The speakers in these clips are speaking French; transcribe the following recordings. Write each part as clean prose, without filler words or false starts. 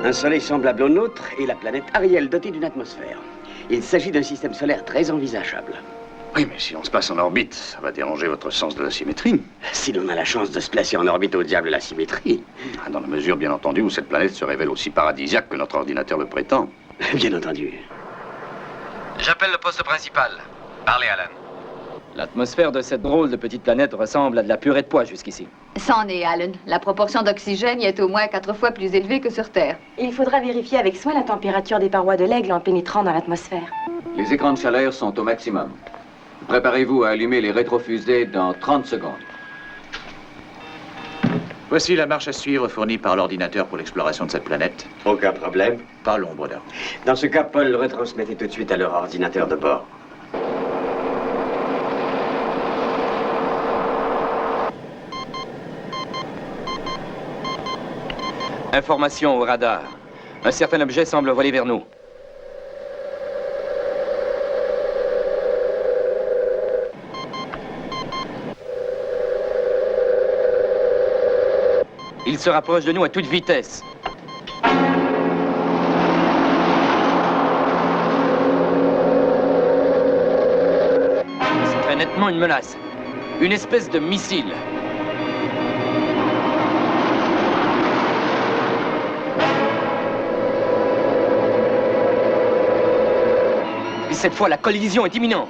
Un soleil semblable au nôtre et la planète Ariel dotée d'une atmosphère. Il s'agit d'un système solaire très envisageable. Oui, mais si on se place en orbite, ça va déranger votre sens de la symétrie. Si l'on a la chance de se placer en orbite, au diable la symétrie. Dans la mesure, bien entendu, où cette planète se révèle aussi paradisiaque que notre ordinateur le prétend. Bien entendu. J'appelle le poste principal. Parlez, Alan. L'atmosphère de cette drôle de petite planète ressemble à de la purée de pois jusqu'ici. C'en est, Alan. La proportion d'oxygène y est au moins 4 fois plus élevée que sur Terre. Il faudra vérifier avec soin la température des parois de l'aigle en pénétrant dans l'atmosphère. Les écrans de chaleur sont au maximum. Préparez-vous à allumer les rétrofusées dans 30 secondes. Voici la marche à suivre fournie par l'ordinateur pour l'exploration de cette planète. Aucun problème. Pas l'ombre d'un. Dans ce cas, Paul le retransmettez tout de suite à leur ordinateur de bord. Information au radar. Un certain objet semble voler vers nous. Il se rapproche de nous à toute vitesse. C'est très nettement une menace. Une espèce de missile. Et cette fois, la collision est imminente.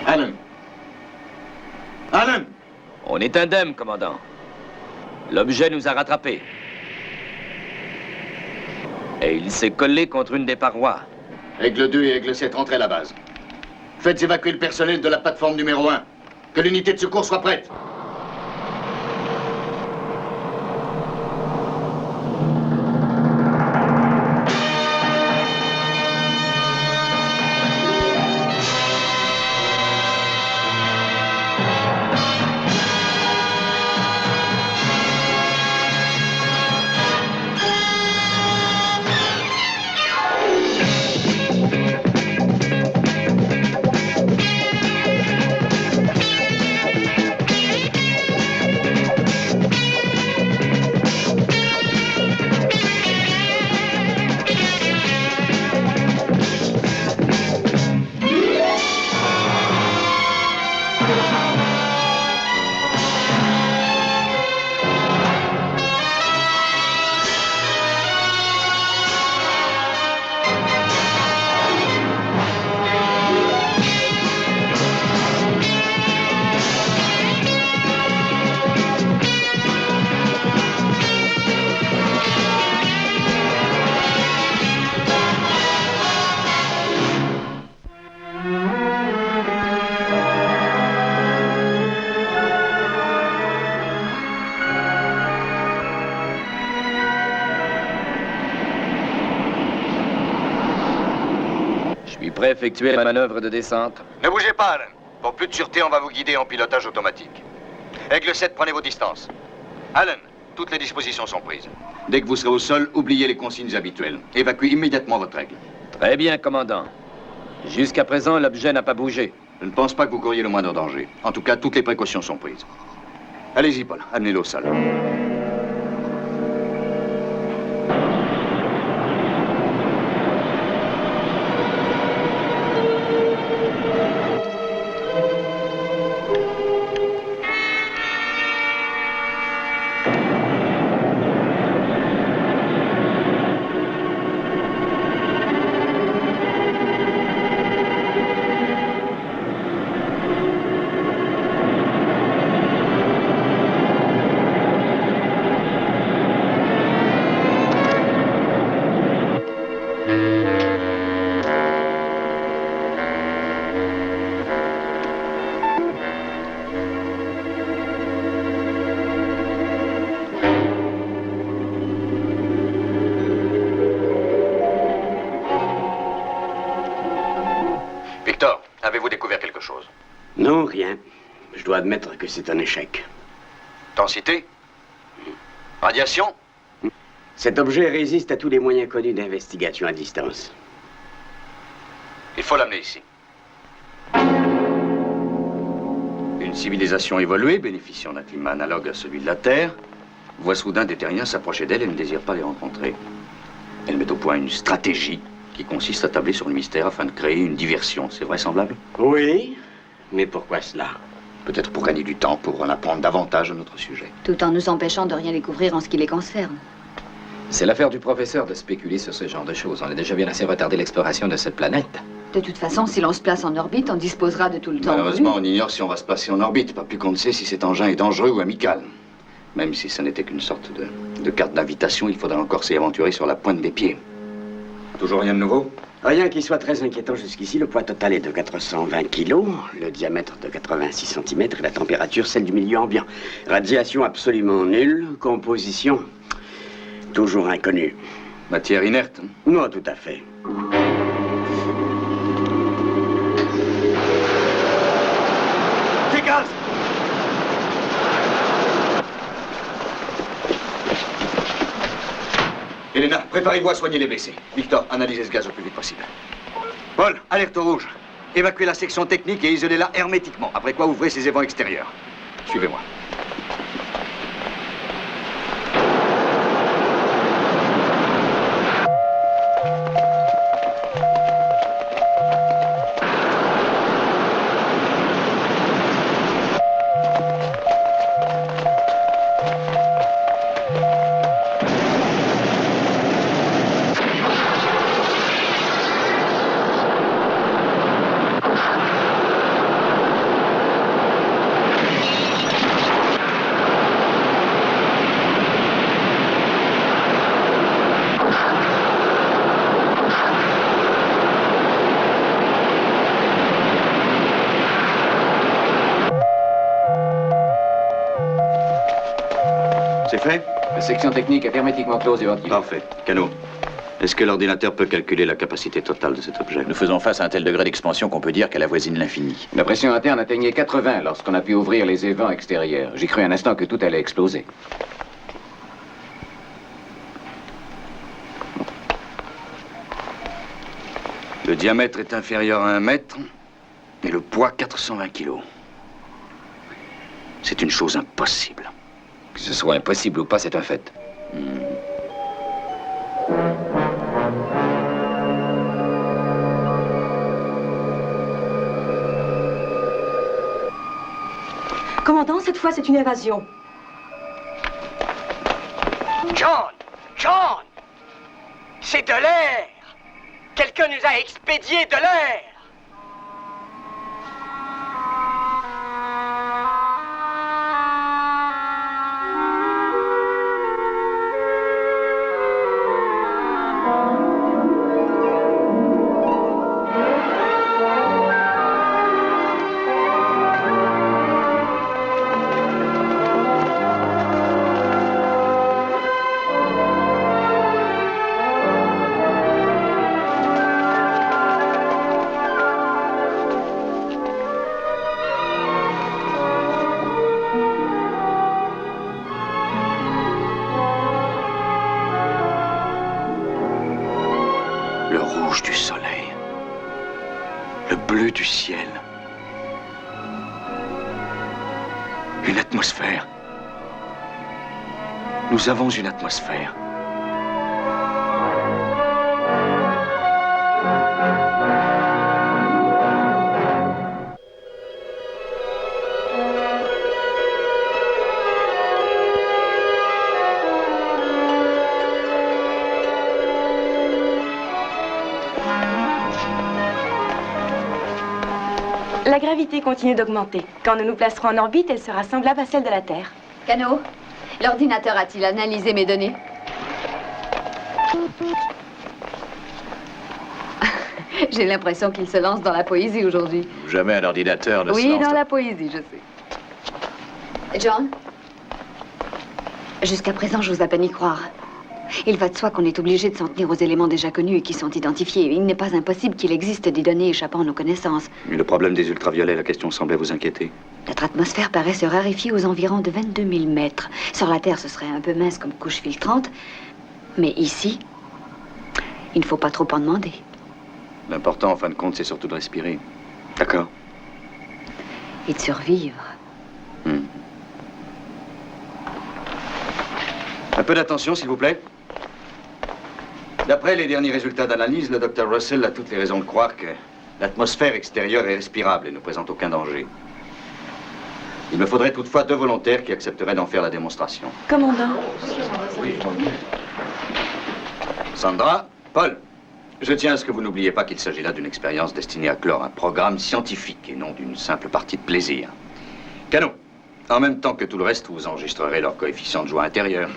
Alan! Alan! On est indemne, commandant. L'objet nous a rattrapés. Et il s'est collé contre une des parois. Aigle 2 et Aigle 7, rentrez à la base. Faites évacuer le personnel de la plateforme numéro 1. Que l'unité de secours soit prête. Prêt à effectuer la manœuvre de descente. Ne bougez pas, Alan. Pour plus de sûreté, on va vous guider en pilotage automatique. Aigle 7, prenez vos distances. Alan, toutes les dispositions sont prises. Dès que vous serez au sol, oubliez les consignes habituelles. Évacuez immédiatement votre aigle. Très bien, commandant. Jusqu'à présent, l'objet n'a pas bougé. Je ne pense pas que vous couriez le moindre danger. En tout cas, toutes les précautions sont prises. Allez-y, Paul. Amenez-le au sol. Avez-vous découvert quelque chose? Non, rien. Je dois admettre que c'est un échec. Densité? Radiation? Cet objet résiste à tous les moyens connus d'investigation à distance. Il faut l'amener ici. Une civilisation évoluée, bénéficiant d'un climat analogue à celui de la Terre, voit soudain des terriens s'approcher d'elle et ne désire pas les rencontrer. Elle met au point une stratégie qui consiste à tabler sur le mystère afin de créer une diversion. C'est vraisemblable? Oui, mais pourquoi cela? Peut-être pour gagner du temps, pour en apprendre davantage à notre sujet. Tout en nous empêchant de rien découvrir en ce qui les concerne. C'est l'affaire du professeur de spéculer sur ce genre de choses. On a déjà bien assez retardé l'exploration de cette planète. De toute façon, si l'on se place en orbite, on disposera de tout le temps. Malheureusement, on ignore si on va se placer en orbite, pas plus qu'on ne sait si cet engin est dangereux ou amical. Même si ce n'était qu'une sorte de carte d'invitation, il faudra encore s'y aventurer sur la pointe des pieds. Toujours rien de nouveau? Rien qui soit très inquiétant jusqu'ici. Le poids total est de 420 kilos, le diamètre de 86 cm et la température celle du milieu ambiant. Radiation absolument nulle, composition toujours inconnue. Matière inerte? Non, tout à fait. Dégage! Elena, préparez-vous à soigner les blessés. Victor, analysez ce gaz au plus vite possible. Paul, alerte au rouge. Évacuez la section technique et isolez-la hermétiquement. Après quoi, ouvrez ses évents extérieurs. Suivez-moi. C'est fait? La section technique est hermétiquement close et ventilée. Parfait. Cano, est-ce que l'ordinateur peut calculer la capacité totale de cet objet? Nous faisons face à un tel degré d'expansion qu'on peut dire qu'elle avoisine l'infini. La pression interne atteignait 80 lorsqu'on a pu ouvrir les évents extérieurs. J'ai cru un instant que tout allait exploser. Le diamètre est inférieur à 1 mètre et le poids 420 kilos. C'est une chose impossible. Que ce soit impossible ou pas, c'est un fait. Commandant, cette fois, c'est une évasion. John! John! C'est de l'air! Quelqu'un nous a expédié de l'air! Le rouge du soleil, le bleu du ciel, une atmosphère. Nous avons une atmosphère. La gravité continue d'augmenter. Quand nous nous placerons en orbite, elle sera semblable à celle de la Terre. Cano, l'ordinateur a-t-il analysé mes données? J'ai l'impression qu'il se lance dans la poésie aujourd'hui. Jamais un ordinateur ne se Oui, lance dans la poésie, je sais. John? Jusqu'à présent, j'ose à peine y croire. Il va de soi qu'on est obligé de s'en tenir aux éléments déjà connus et qui sont identifiés. Il n'est pas impossible qu'il existe des données échappant à nos connaissances. Mais le problème des ultraviolets, la question semblait vous inquiéter. Notre atmosphère paraît se raréfier aux environs de 22 000 mètres. Sur la Terre, ce serait un peu mince comme couche filtrante. Mais ici, il ne faut pas trop en demander. L'important, en fin de compte, c'est surtout de respirer. D'accord. Et de survivre. Un peu d'attention, s'il vous plaît. D'après les derniers résultats d'analyse, le docteur Russell a toutes les raisons de croire que l'atmosphère extérieure est respirable et ne présente aucun danger. Il me faudrait toutefois 2 volontaires qui accepteraient d'en faire la démonstration. Commandant. Oui. Sandra, Paul, je tiens à ce que vous n'oubliez pas qu'il s'agit là d'une expérience destinée à clore un programme scientifique et non d'une simple partie de plaisir. Cano, en même temps que tout le reste, vous enregistrerez leur coefficient de joie intérieur.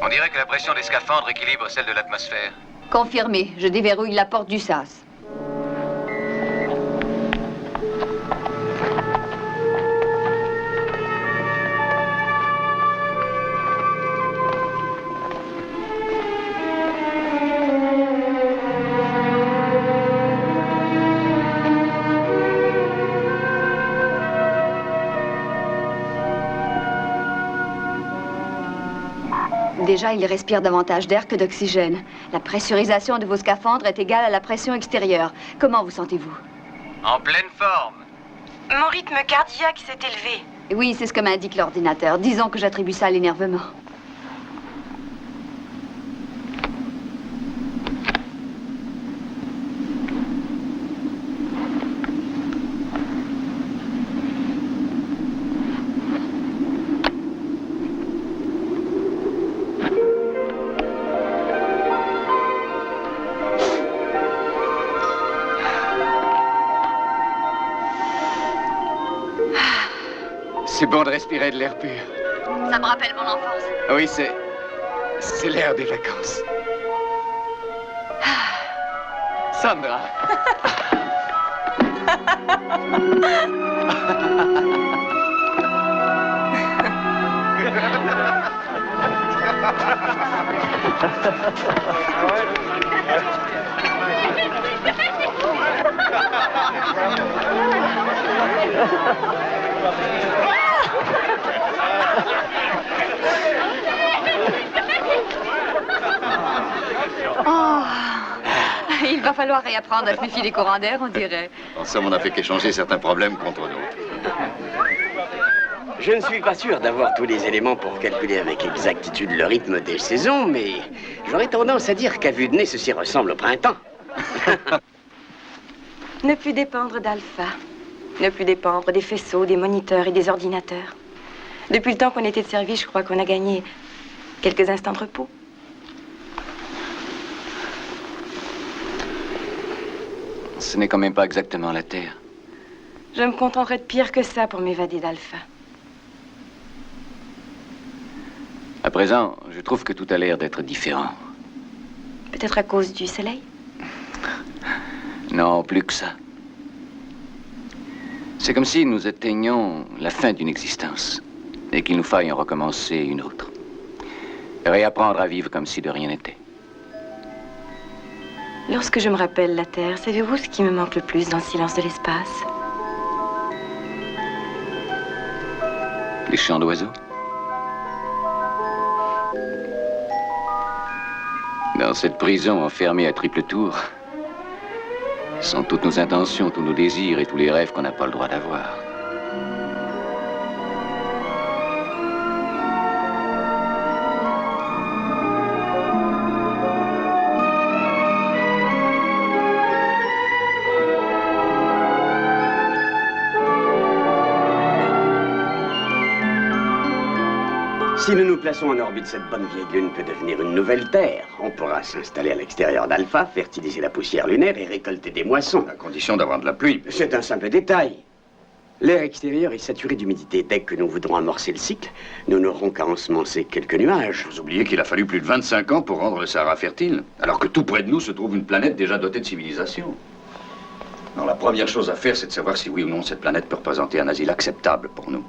On dirait que la pression des scaphandres équilibre celle de l'atmosphère. Confirmé. Je déverrouille la porte du sas. Déjà, il respire davantage d'air que d'oxygène. La pressurisation de vos scaphandres est égale à la pression extérieure. Comment vous sentez-vous? En pleine forme. Mon rythme cardiaque s'est élevé. Oui, c'est ce que m'indique l'ordinateur. Disons que j'attribue ça à l'énervement. C'est bon de respirer de l'air pur. Ça me rappelle mon enfance. Oui, c'est l'air des vacances. Sandra. Oh, il va falloir réapprendre à se méfier des courants d'air, on dirait. En somme, on n'a fait qu'échanger certains problèmes contre d'autres. Je ne suis pas sûr d'avoir tous les éléments pour calculer avec exactitude le rythme des saisons, mais j'aurais tendance à dire qu'à vue de nez, ceci ressemble au printemps. Ne plus dépendre d'Alpha. Ne plus dépendre des faisceaux, des moniteurs et des ordinateurs. Depuis le temps qu'on était de service, je crois qu'on a gagné quelques instants de repos. Ce n'est quand même pas exactement la Terre. Je me contenterai de pire que ça pour m'évader d'Alpha. À présent, je trouve que tout a l'air d'être différent. Peut-être à cause du soleil? Non, plus que ça. C'est comme si nous atteignions la fin d'une existence et qu'il nous faille en recommencer une autre. Réapprendre à vivre comme si de rien n'était. Lorsque je me rappelle la Terre, savez-vous ce qui me manque le plus dans le silence de l'espace? Les chants d'oiseaux. Dans cette prison enfermée à triple tour, sont toutes nos intentions, tous nos désirs et tous les rêves qu'on n'a pas le droit d'avoir. Si nous nous plaçons en orbite, cette bonne vieille lune peut devenir une nouvelle Terre. On pourra s'installer à l'extérieur d'Alpha, fertiliser la poussière lunaire et récolter des moissons. À condition d'avoir de la pluie. C'est un simple détail. L'air extérieur est saturé d'humidité. Dès que nous voudrons amorcer le cycle, nous n'aurons qu'à ensemencer quelques nuages. Vous oubliez qu'il a fallu plus de 25 ans pour rendre le Sahara fertile, alors que tout près de nous se trouve une planète déjà dotée de civilisation. Alors la première chose à faire, c'est de savoir si oui ou non cette planète peut représenter un asile acceptable pour nous.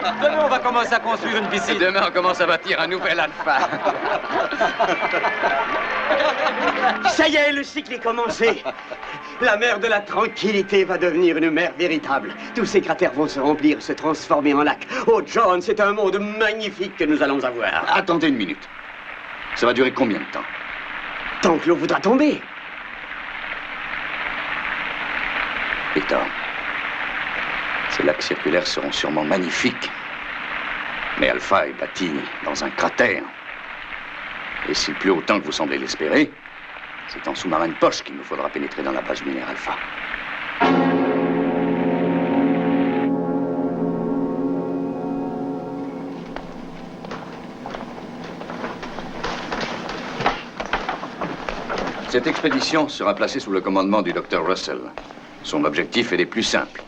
Demain, on va commencer à construire une piscine. Et demain, on commence à bâtir un nouvel alpha. Ça y est, le cycle est commencé. La mer de la tranquillité va devenir une mer véritable. Tous ces cratères vont se remplir, se transformer en lacs. Oh, John, c'est un monde magnifique que nous allons avoir. Attendez une minute. Ça va durer combien de temps? Tant que l'eau voudra tomber. Victor, ces lacs circulaires seront sûrement magnifiques. Mais Alpha est bâti dans un cratère. Et s'il pleut autant que vous semblez l'espérer, c'est en sous-marin de poche qu'il nous faudra pénétrer dans la base lunaire Alpha. Cette expédition sera placée sous le commandement du Dr. Russell. Son objectif est des plus simples.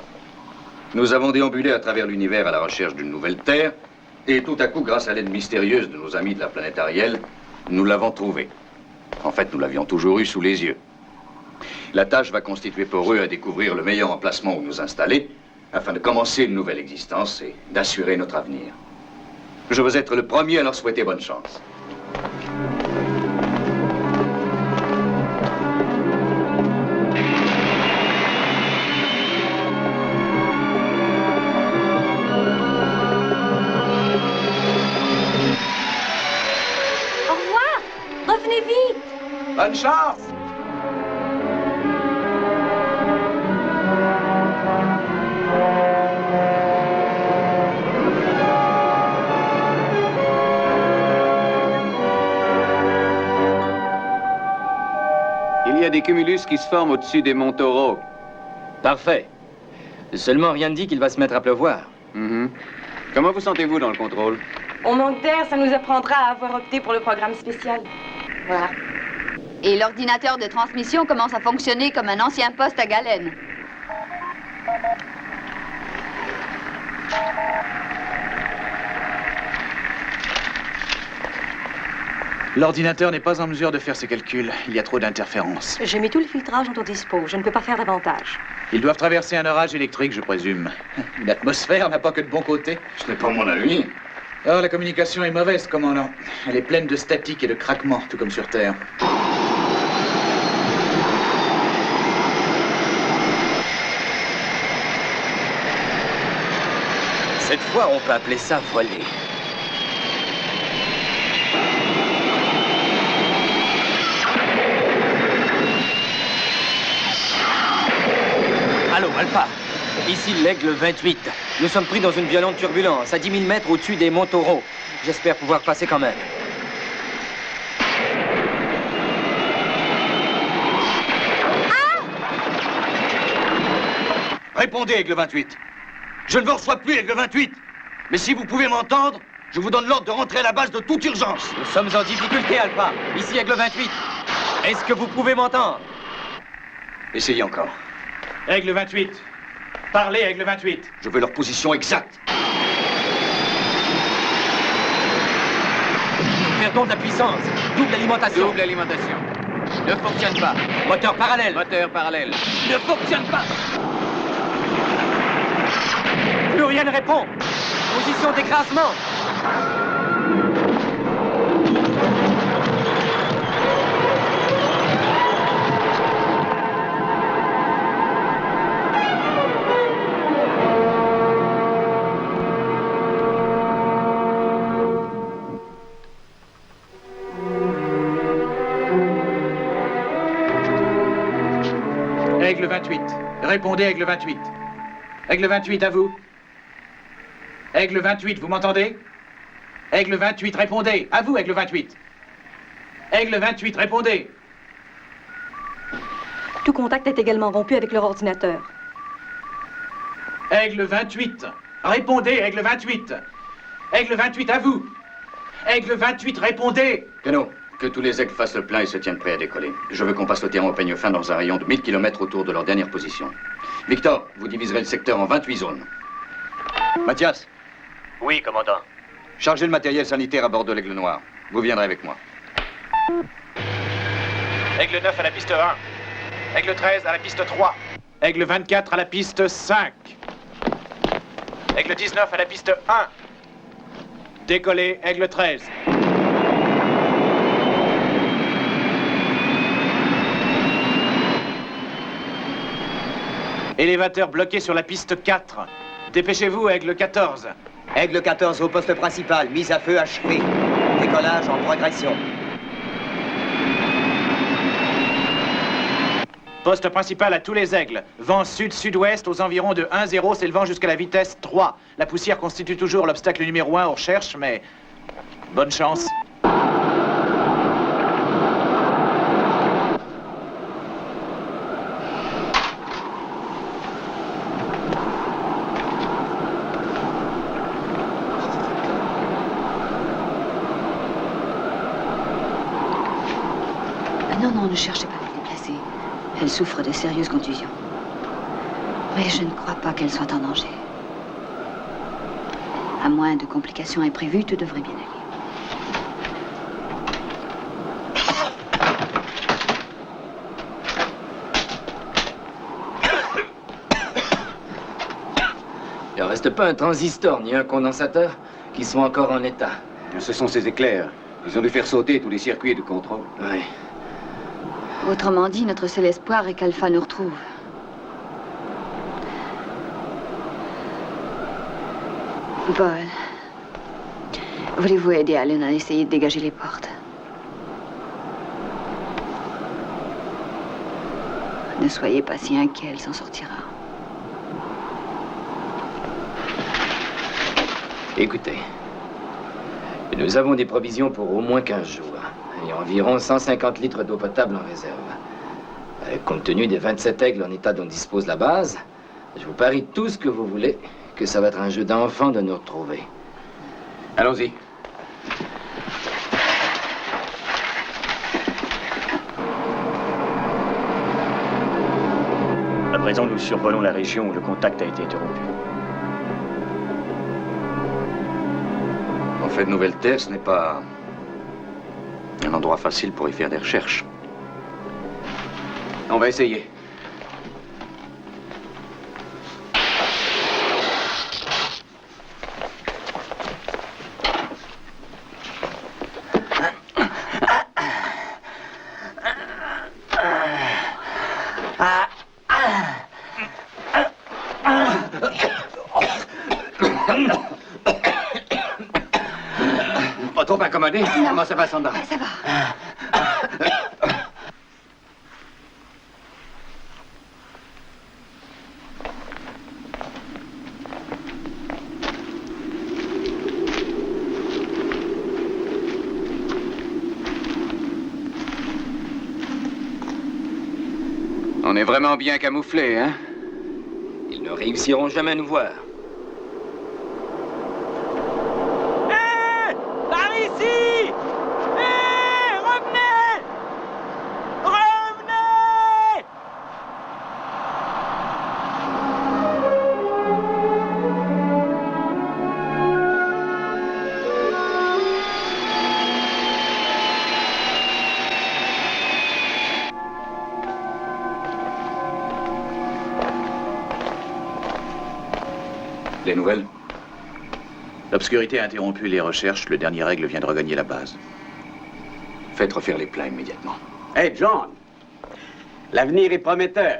Nous avons déambulé à travers l'univers à la recherche d'une nouvelle Terre, et tout à coup, grâce à l'aide mystérieuse de nos amis de la planète Ariel, nous l'avons trouvée. En fait, nous l'avions toujours eu sous les yeux. La tâche va constituer pour eux à découvrir le meilleur emplacement où nous installer, afin de commencer une nouvelle existence et d'assurer notre avenir. Je veux être le premier à leur souhaiter bonne chance. Revenez vite! Bonne chance! Il y a des cumulus qui se forment au-dessus des monts Taureaux. Parfait. Seulement, rien ne dit qu'il va se mettre à pleuvoir. Comment vous sentez-vous dans le contrôle? On manque d'air, ça nous apprendra à avoir opté pour le programme spécial. Voilà. Et l'ordinateur de transmission commence à fonctionner comme un ancien poste à galène. L'ordinateur n'est pas en mesure de faire ses calculs. Il y a trop d'interférences. J'ai mis tout le filtrage en ton dispo. Je ne peux pas faire davantage. Ils doivent traverser un orage électrique, je présume. Une atmosphère n'a pas que de bons côtés. Ce n'est pas mon avis. Oh, la communication est mauvaise, commandant. Elle est pleine de statique et de craquements, tout comme sur Terre. Cette fois, on peut appeler ça voler. Allô, Alpha. Ici l'Aigle 28. Nous sommes pris dans une violente turbulence à 10 000 mètres au-dessus des monts Taureaux. J'espère pouvoir passer quand même. Répondez, Aigle 28. Je ne vous reçois plus, Aigle 28. Mais si vous pouvez m'entendre, je vous donne l'ordre de rentrer à la base de toute urgence. Nous sommes en difficulté, Alpha. Ici Aigle 28. Est-ce que vous pouvez m'entendre? Essayez encore. Aigle 28. Parlez, Aigle 28. Je veux leur position exacte. Nous perdons de la puissance. Double alimentation. Double alimentation. Ne fonctionne pas. Moteur parallèle. Moteur parallèle. Ne fonctionne pas. Plus rien ne répond. Position d'écrasement. Aigle 28. Répondez, Aigle 28. Aigle 28, à vous. Aigle 28, vous m'entendez? Aigle 28, répondez. À vous, Aigle 28. Aigle 28, répondez. Tout contact est également rompu avec leur ordinateur. Aigle 28, répondez, Aigle 28. Aigle 28, à vous. Aigle 28, répondez. Keno, que tous les aigles fassent le plein et se tiennent prêts à décoller. Je veux qu'on passe le terrain au peigne fin dans un rayon de 1000 km autour de leur dernière position. Victor, vous diviserez le secteur en 28 zones. Mathias. Oui, commandant. Chargez le matériel sanitaire à bord de l'Aigle Noir. Vous viendrez avec moi. Aigle 9 à la piste 1. Aigle 13 à la piste 3. Aigle 24 à la piste 5. Aigle 19 à la piste 1. Décoller, Aigle 13. Élévateur bloqué sur la piste 4. Dépêchez-vous, Aigle 14. Aigle 14 au poste principal, mise à feu achevée. Décollage en progression. Poste principal à tous les aigles. Vent sud-sud-ouest aux environs de 1,0 s'élevant jusqu'à la vitesse 3. La poussière constitue toujours l'obstacle numéro 1 aux recherches, mais bonne chance. Non, ne cherchez pas à la déplacer. Elle souffre de sérieuses contusions. Mais je ne crois pas qu'elle soit en danger. À moins de complications imprévues, tout devrait bien aller. Il ne reste pas un transistor ni un condensateur qui sont encore en état. Ce sont ces éclairs. Ils ont dû faire sauter tous les circuits de contrôle. Oui. Autrement dit, notre seul espoir est qu'Alpha nous retrouve. Paul, voulez-vous aider Allen à essayer de dégager les portes? Ne soyez pas si inquiet, elle s'en sortira. Écoutez, nous avons des provisions pour au moins 15 jours. Et environ 150 litres d'eau potable en réserve. Compte tenu des 27 aigles en état dont dispose la base, je vous parie tout ce que vous voulez que ça va être un jeu d'enfant de nous retrouver. Allons-y. À présent, nous survolons la région où le contact a été interrompu. En fait, Nouvelle-Terre, ce n'est pas un endroit facile pour y faire des recherches. On va essayer. Pas trop incommodé? Comment ça va, Sandra? Ça va. On est vraiment bien camouflés, hein? Ils ne réussiront jamais à nous voir. Hé! Par ici! Hé! Revenez! Revenez! Des nouvelles? L'obscurité a interrompu les recherches. Le dernier aigle vient de regagner la base. Faites refaire les plats immédiatement. Hey, John, l'avenir est prometteur.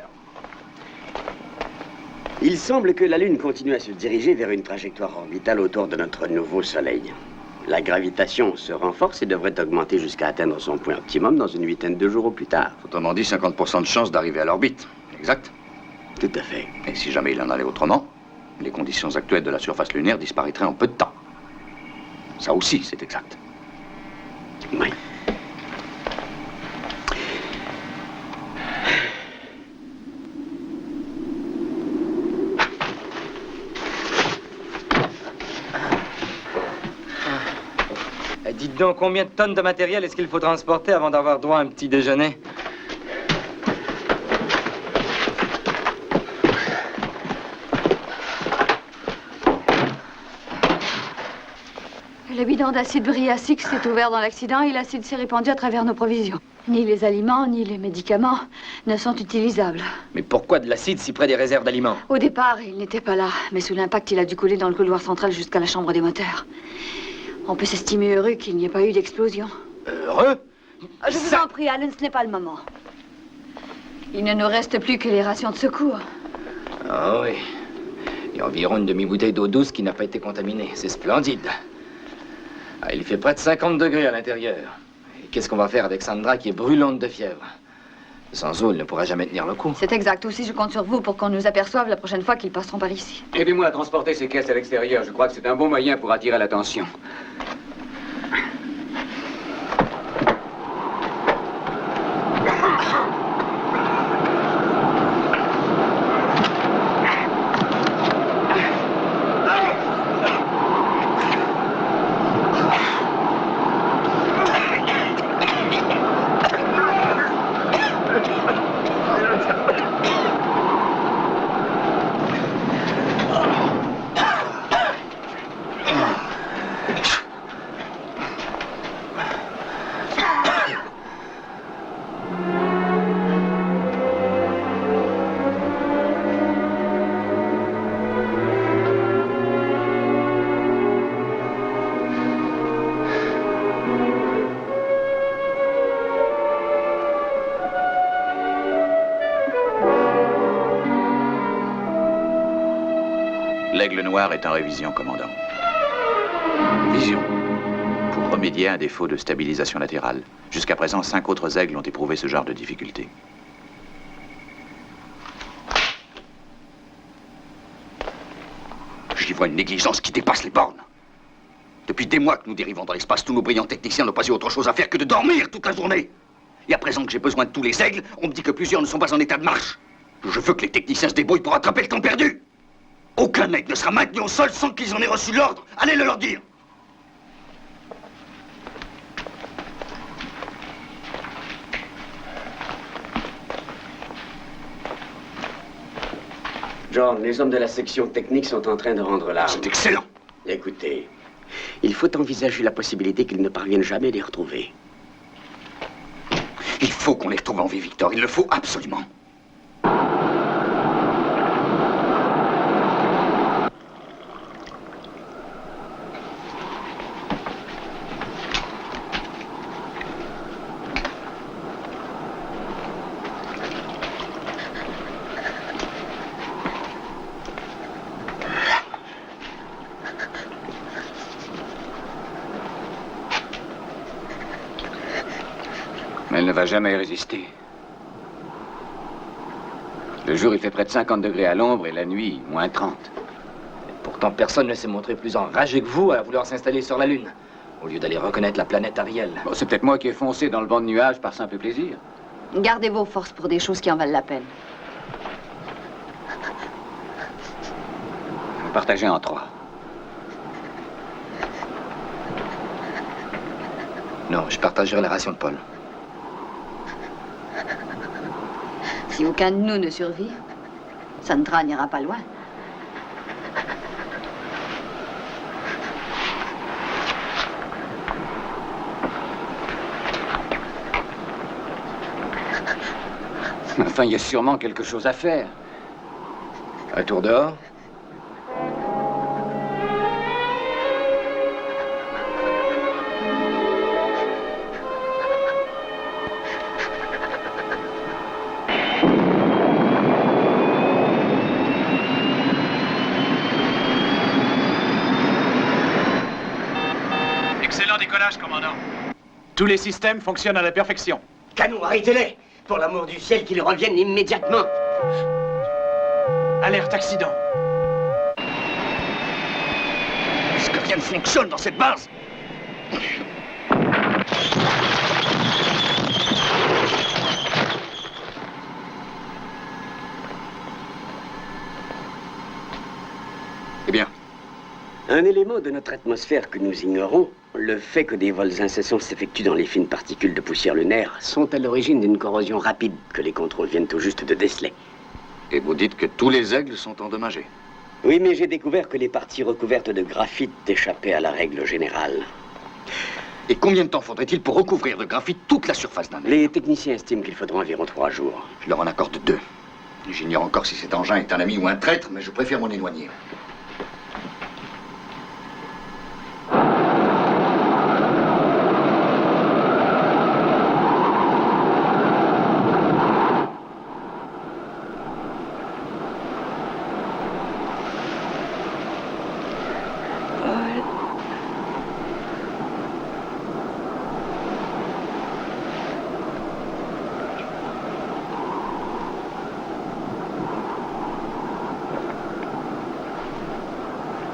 Il semble que la Lune continue à se diriger vers une trajectoire orbitale autour de notre nouveau Soleil. La gravitation se renforce et devrait augmenter jusqu'à atteindre son point optimum dans une huitaine de jours au plus tard. Autrement dit, 50% de chance d'arriver à l'orbite. Exact? Tout à fait. Et si jamais il en allait autrement, les conditions actuelles de la surface lunaire disparaîtraient en peu de temps. Ça aussi, c'est exact. Oui. Dites donc, combien de tonnes de matériel est-ce qu'il faut transporter avant d'avoir droit à un petit déjeuner? Le bidon d'acide briacique s'est ouvert dans l'accident et l'acide s'est répandu à travers nos provisions. Ni les aliments, ni les médicaments ne sont utilisables. Mais pourquoi de l'acide si près des réserves d'aliments? Au départ, il n'était pas là, mais sous l'impact, il a dû couler dans le couloir central jusqu'à la chambre des moteurs. On peut s'estimer heureux qu'il n'y ait pas eu d'explosion. Heureux? Je vous en prie, Alan, ce n'est pas le moment. Il ne nous reste plus que les rations de secours. Ah oui. Il y a environ une demi-bouteille d'eau douce qui n'a pas été contaminée. C'est splendide. Ah, il fait près de 50 degrés à l'intérieur. Et qu'est-ce qu'on va faire avec Sandra qui est brûlante de fièvre? Sans eau, elle ne pourra jamais tenir le coup. C'est exact. Aussi, je compte sur vous pour qu'on nous aperçoive la prochaine fois qu'ils passeront par ici. Aidez-moi à transporter ces caisses à l'extérieur. Je crois que c'est un bon moyen pour attirer l'attention. L'Aigle Noir est en révision, commandant. Révision? Pour remédier à un défaut de stabilisation latérale. Jusqu'à présent, 5 autres aigles ont éprouvé ce genre de difficulté. J'y vois une négligence qui dépasse les bornes. Depuis des mois que nous dérivons dans l'espace, tous nos brillants techniciens n'ont pas eu autre chose à faire que de dormir toute la journée. Et à présent que j'ai besoin de tous les aigles, on me dit que plusieurs ne sont pas en état de marche. Je veux que les techniciens se débrouillent pour rattraper le temps perdu. Aucun aigle ne sera maintenu au sol sans qu'ils en aient reçu l'ordre. Allez le leur dire. John, les hommes de la section technique sont en train de rendre l'arme. C'est excellent. Écoutez, il faut envisager la possibilité qu'ils ne parviennent jamais à les retrouver. Il faut qu'on les retrouve en vie, Victor. Il le faut absolument. Mais elle ne va jamais résister. Le jour, il fait près de 50 degrés à l'ombre et la nuit, moins 30. Et pourtant, personne ne s'est montré plus enragé que vous à vouloir s'installer sur la Lune, au lieu d'aller reconnaître la planète Ariel. Bon, c'est peut-être moi qui ai foncé dans le banc de nuages par simple plaisir. Gardez vos forces pour des choses qui en valent la peine. Partagé en 3. Non, je partagerai la ration de Paul. Si aucun de nous ne survit, Sandra n'ira pas loin. Enfin, il y a sûrement quelque chose à faire. Un tour dehors? Excellent décollage, commandant. Tous les systèmes fonctionnent à la perfection. Canon, arrêtez-les! Pour l'amour du ciel, qu'ils reviennent immédiatement! Alerte accident. Est-ce que rien ne fonctionne dans cette base? Eh bien? Un élément de notre atmosphère que nous ignorons, le fait que des vols incessants s'effectuent dans les fines particules de poussière lunaire, sont à l'origine d'une corrosion rapide que les contrôles viennent tout juste de déceler. Et vous dites que tous les aigles sont endommagés? Oui, mais j'ai découvert que les parties recouvertes de graphite échappaient à la règle générale. Et combien de temps faudrait-il pour recouvrir de graphite toute la surface d'un navire? Les techniciens estiment qu'il faudra environ 3 jours. Je leur en accorde 2. J'ignore encore si cet engin est un ami ou un traître, mais je préfère m'en éloigner.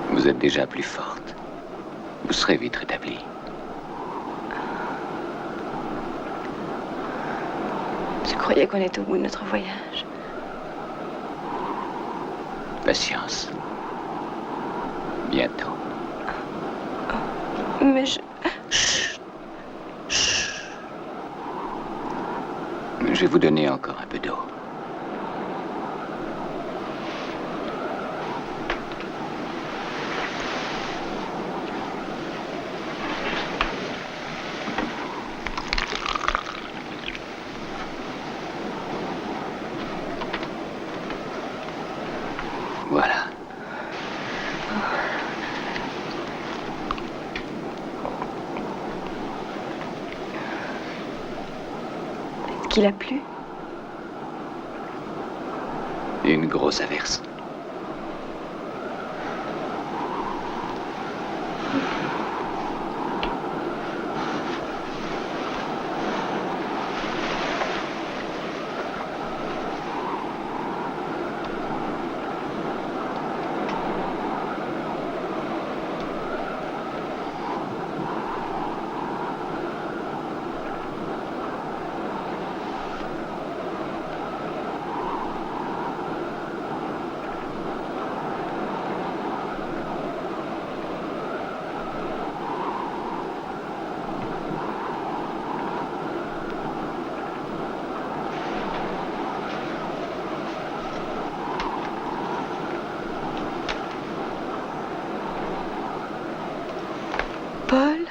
Vous êtes déjà plus forte. Vous serez vite rétablie. Je croyais qu'on était au bout de notre voyage. Patience. Bientôt. Mais je... Je vais vous donner encore un peu d'eau. Voilà. Est-ce qu'il a plu? Une grosse averse. Paul?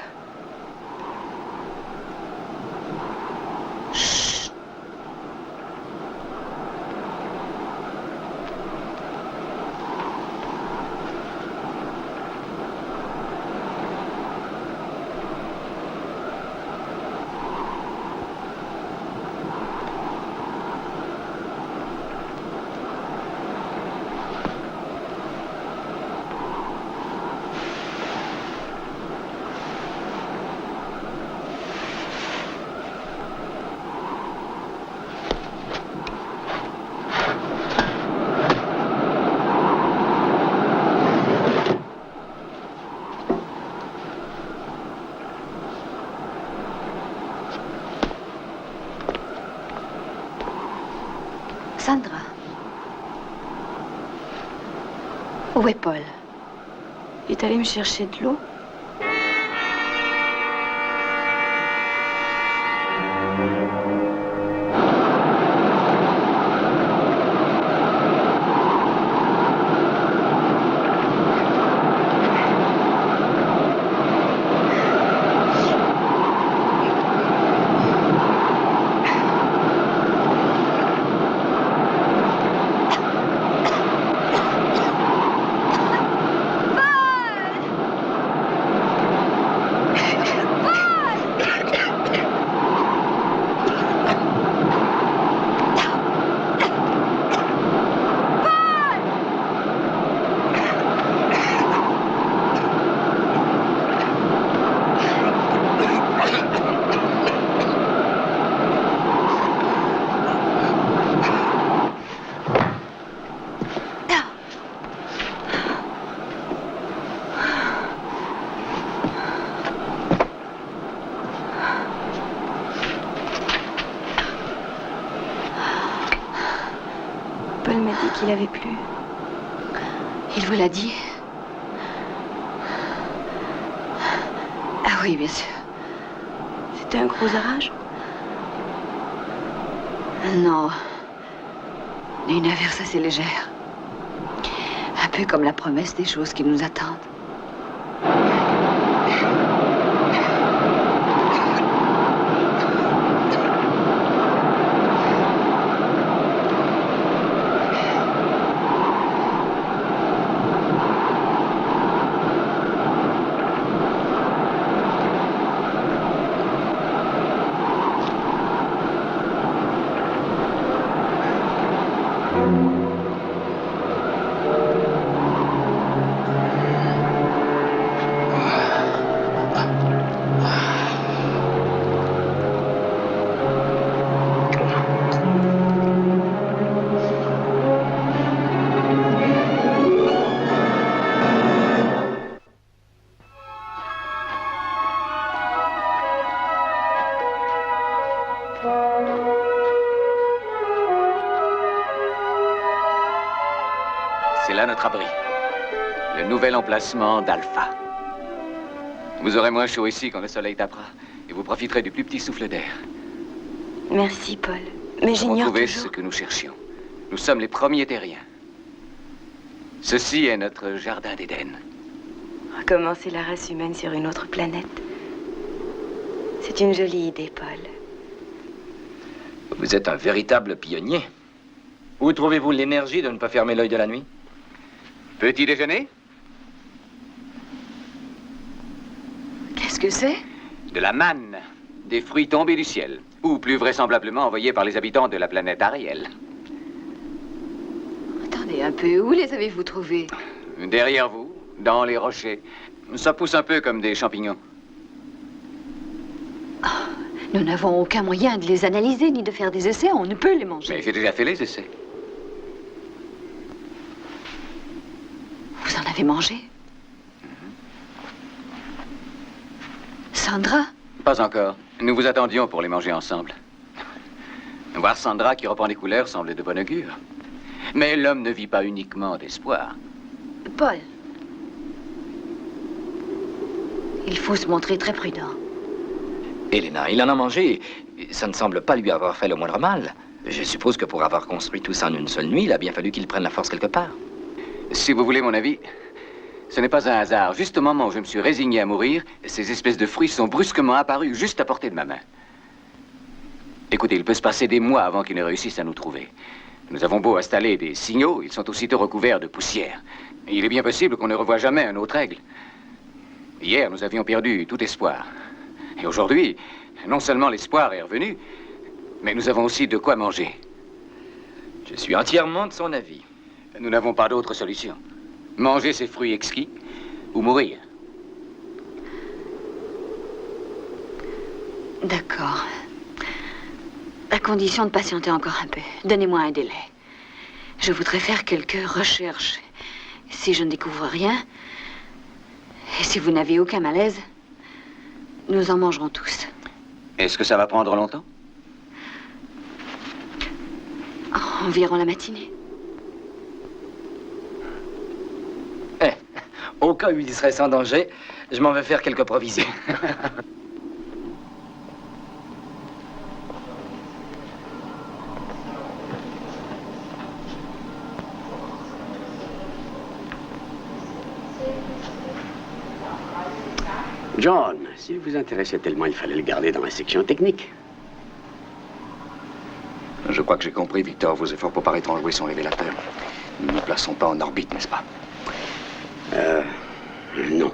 Sandra. Où est Paul? Il est allé me chercher de l'eau. Paul m'a dit qu'il avait plu. Il vous l'a dit? Ah oui, bien sûr. C'était un gros orage? Non. Une averse assez légère. Un peu comme la promesse des choses qui nous attendent. C'est là notre abri. Le nouvel emplacement d'Alpha. Vous aurez moins chaud ici quand le soleil tapera. Et vous profiterez du plus petit souffle d'air. Merci, Paul. Mais j'ignore Retrouver toujours... ce que nous cherchions. Nous sommes les premiers terriens. Ceci est notre jardin d'Éden. Commencer la race humaine sur une autre planète. C'est une jolie idée, Paul. Vous êtes un véritable pionnier. Où trouvez-vous l'énergie de ne pas fermer l'œil de la nuit? Petit déjeuner? Qu'est-ce que c'est? De la manne. Des fruits tombés du ciel. Ou plus vraisemblablement envoyés par les habitants de la planète Ariel. Attendez un peu, où les avez-vous trouvés? Derrière vous, dans les rochers. Ça pousse un peu comme des champignons. Oh, nous n'avons aucun moyen de les analyser ni de faire des essais. On ne peut les manger. Mais j'ai déjà fait les essais. Vous en avez mangé? Sandra? Pas encore. Nous vous attendions pour les manger ensemble. Voir Sandra qui reprend les couleurs semble de bon augure. Mais l'homme ne vit pas uniquement d'espoir. Paul. Il faut se montrer très prudent. Elena, il en a mangé. Ça ne semble pas lui avoir fait le moindre mal. Je suppose que pour avoir construit tout ça en une seule nuit, il a bien fallu qu'il prenne la force quelque part. Si vous voulez mon avis, ce n'est pas un hasard. Juste au moment où je me suis résigné à mourir, ces espèces de fruits sont brusquement apparus juste à portée de ma main. Écoutez, il peut se passer des mois avant qu'ils ne réussissent à nous trouver. Nous avons beau installer des signaux, ils sont aussitôt recouverts de poussière. Et il est bien possible qu'on ne revoie jamais un autre aigle. Hier, nous avions perdu tout espoir. Et aujourd'hui, non seulement l'espoir est revenu, mais nous avons aussi de quoi manger. Je suis entièrement de son avis. Nous n'avons pas d'autre solution. Manger ces fruits exquis ou mourir. D'accord. À condition de patienter encore un peu. Donnez-moi un délai. Je voudrais faire quelques recherches. Si je ne découvre rien, et si vous n'avez aucun malaise, nous en mangerons tous. Est-ce que ça va prendre longtemps? Environ la matinée. Au cas où il serait sans danger, je m'en vais faire quelques provisions. John, s'il vous intéressait tellement, il fallait le garder dans la section technique. Je crois que j'ai compris, Victor. Vos efforts pour paraître enjoués sont révélateurs. Nous ne nous plaçons pas en orbite, n'est-ce pas? Non.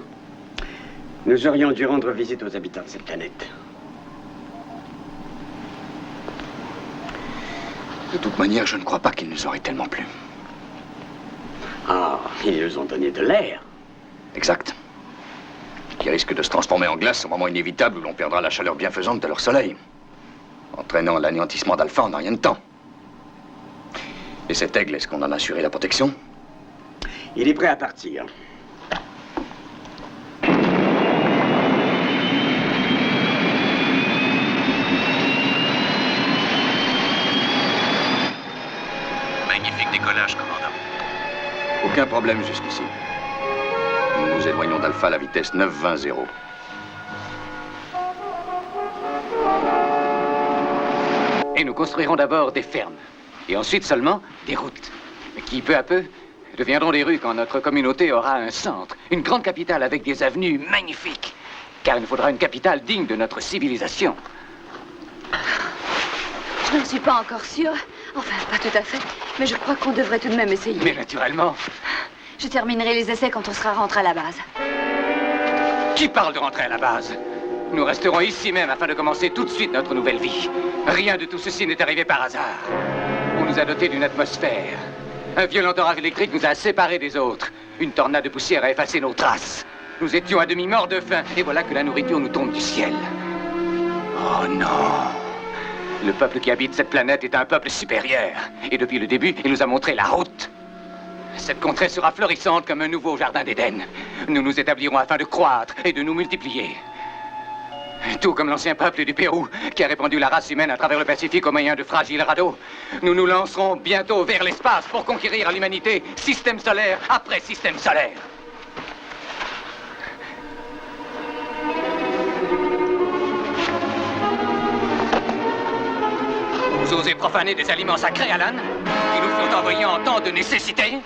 Nous aurions dû rendre visite aux habitants de cette planète. De toute manière, je ne crois pas qu'ils nous auraient tellement plu. Ah, ils nous ont donné de l'air. Exact. Qui risque de se transformer en glace au moment inévitable où l'on perdra la chaleur bienfaisante de leur soleil, entraînant l'anéantissement d'Alpha en un rien de temps. Et cet aigle, est-ce qu'on en a assuré la protection? Il est prêt à partir. Magnifique décollage, commandant. Aucun problème jusqu'ici. Nous nous éloignons d'Alpha à la vitesse 920-0. Et nous construirons d'abord des fermes. Et ensuite seulement des routes. Qui, peu à peu, deviendront des rues quand notre communauté aura un centre. Une grande capitale avec des avenues magnifiques. Car il nous faudra une capitale digne de notre civilisation. Je n'en suis pas encore sûre. Enfin, pas tout à fait. Mais je crois qu'on devrait tout de même essayer. Mais naturellement. Je terminerai les essais quand on sera rentré à la base. Qui parle de rentrer à la base? Nous resterons ici même afin de commencer tout de suite notre nouvelle vie. Rien de tout ceci n'est arrivé par hasard. On nous a dotés d'une atmosphère. Un violent orage électrique nous a séparés des autres. Une tornade de poussière a effacé nos traces. Nous étions à demi morts de faim, et voilà que la nourriture nous tombe du ciel. Oh non! Le peuple qui habite cette planète est un peuple supérieur. Et depuis le début, il nous a montré la route. Cette contrée sera florissante comme un nouveau jardin d'Éden. Nous nous établirons afin de croître et de nous multiplier. Tout comme l'ancien peuple du Pérou, qui a répandu la race humaine à travers le Pacifique au moyen de fragiles radeaux. Nous nous lancerons bientôt vers l'espace pour conquérir l'humanité, système solaire après système solaire. Vous osez profaner des aliments sacrés, Alan, qui nous furent envoyés en temps de nécessité?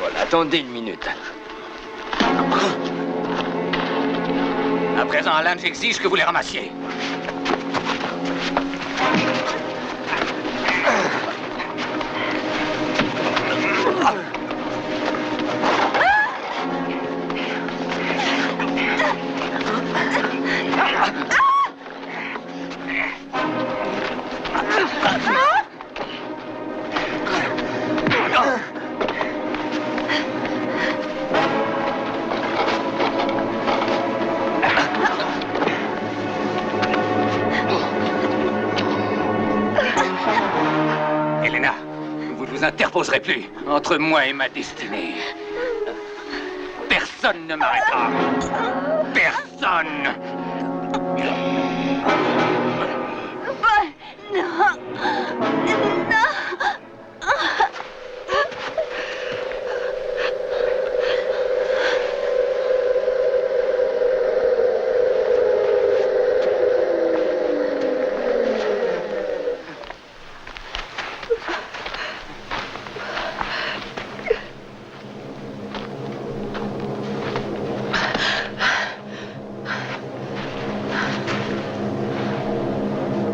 Voilà, attendez une minute. À présent, Alan, j'exige que vous les ramassiez. Interposerai plus entre moi et ma destinée. Personne ne m'arrêtera. Personne. Non.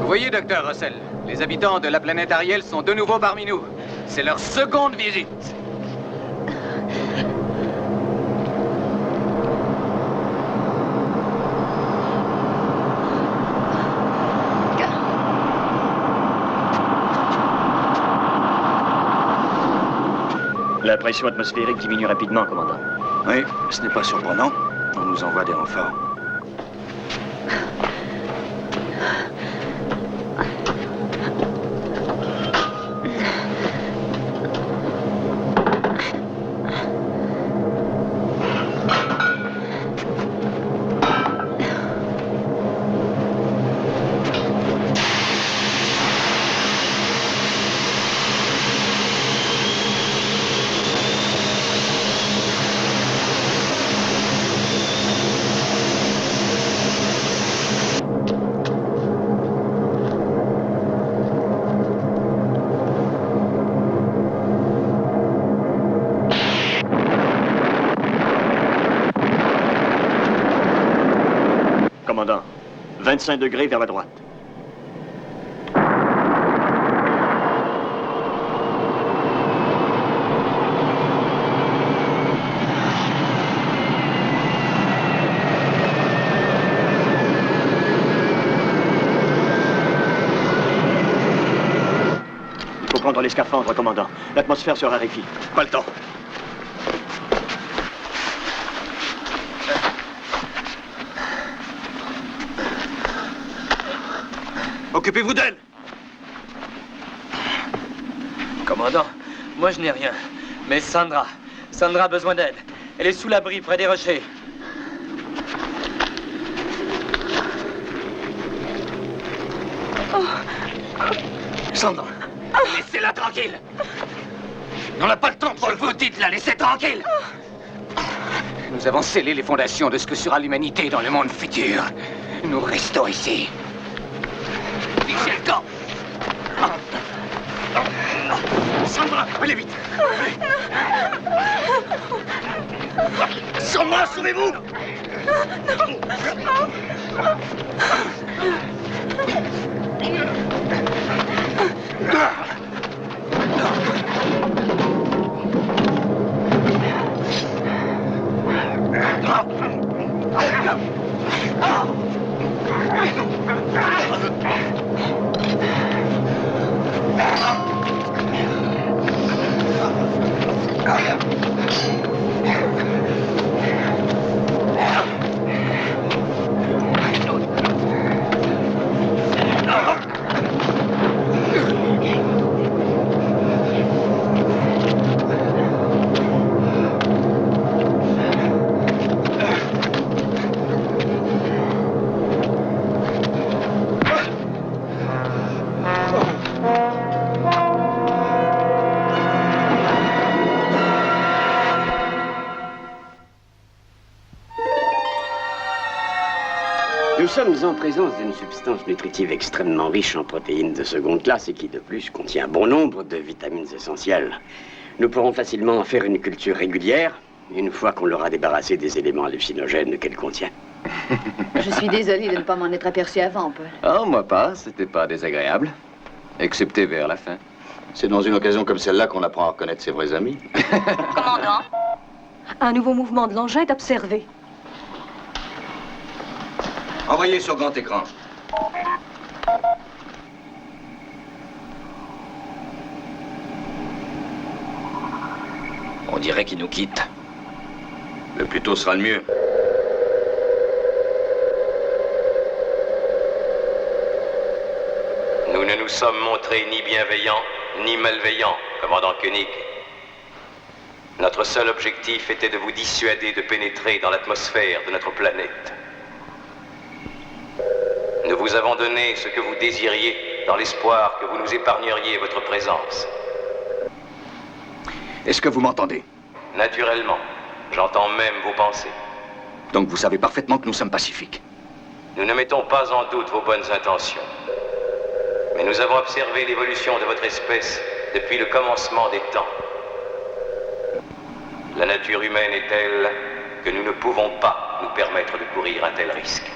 Voyez, Dr. Russell, les habitants de la planète Ariel sont de nouveau parmi nous. C'est leur seconde visite. La pression atmosphérique diminue rapidement, commandant. Oui, ce n'est pas surprenant. On nous envoie des renforts. Commandant, 25 degrés vers la droite. Il faut prendre les scaphandres, commandant. L'atmosphère se raréfie. Pas le temps. Occupez-vous d'elle! Commandant, moi je n'ai rien. Mais Sandra a besoin d'aide. Elle est sous l'abri, près des rochers. Sandra, laissez-la tranquille. On n'a pas le temps pour le vous dites, la laissez tranquille. Nous avons scellé les fondations de ce que sera l'humanité dans le monde futur. Nous restons ici. Fichez le camp. Sandra, allez vite. Sur moi, sauvez-vous. sommes en présence d'une substance nutritive extrêmement riche en protéines de seconde classe et qui, de plus, contient bon nombre de vitamines essentielles. Nous pourrons facilement en faire une culture régulière, une fois qu'on l'aura débarrassé des éléments hallucinogènes qu'elle contient. Je suis désolée de ne pas m'en être aperçue avant, Paul. Oh, moi pas, c'était pas désagréable. Excepté vers la fin. C'est dans une occasion comme celle-là qu'on apprend à reconnaître ses vrais amis. Commandant? Un nouveau mouvement de l'engin est observé. Envoyez sur grand écran. On dirait qu'il nous quitte. Le plus tôt sera le mieux. Nous ne nous sommes montrés ni bienveillants, ni malveillants, commandant Koenig. Notre seul objectif était de vous dissuader de pénétrer dans l'atmosphère de notre planète. Nous vous avons donné ce que vous désiriez dans l'espoir que vous nous épargneriez votre présence. Est-ce que vous m'entendez? Naturellement, j'entends même vos pensées. Donc vous savez parfaitement que nous sommes pacifiques. Nous ne mettons pas en doute vos bonnes intentions. Mais nous avons observé l'évolution de votre espèce depuis le commencement des temps. La nature humaine est telle que nous ne pouvons pas nous permettre de courir un tel risque.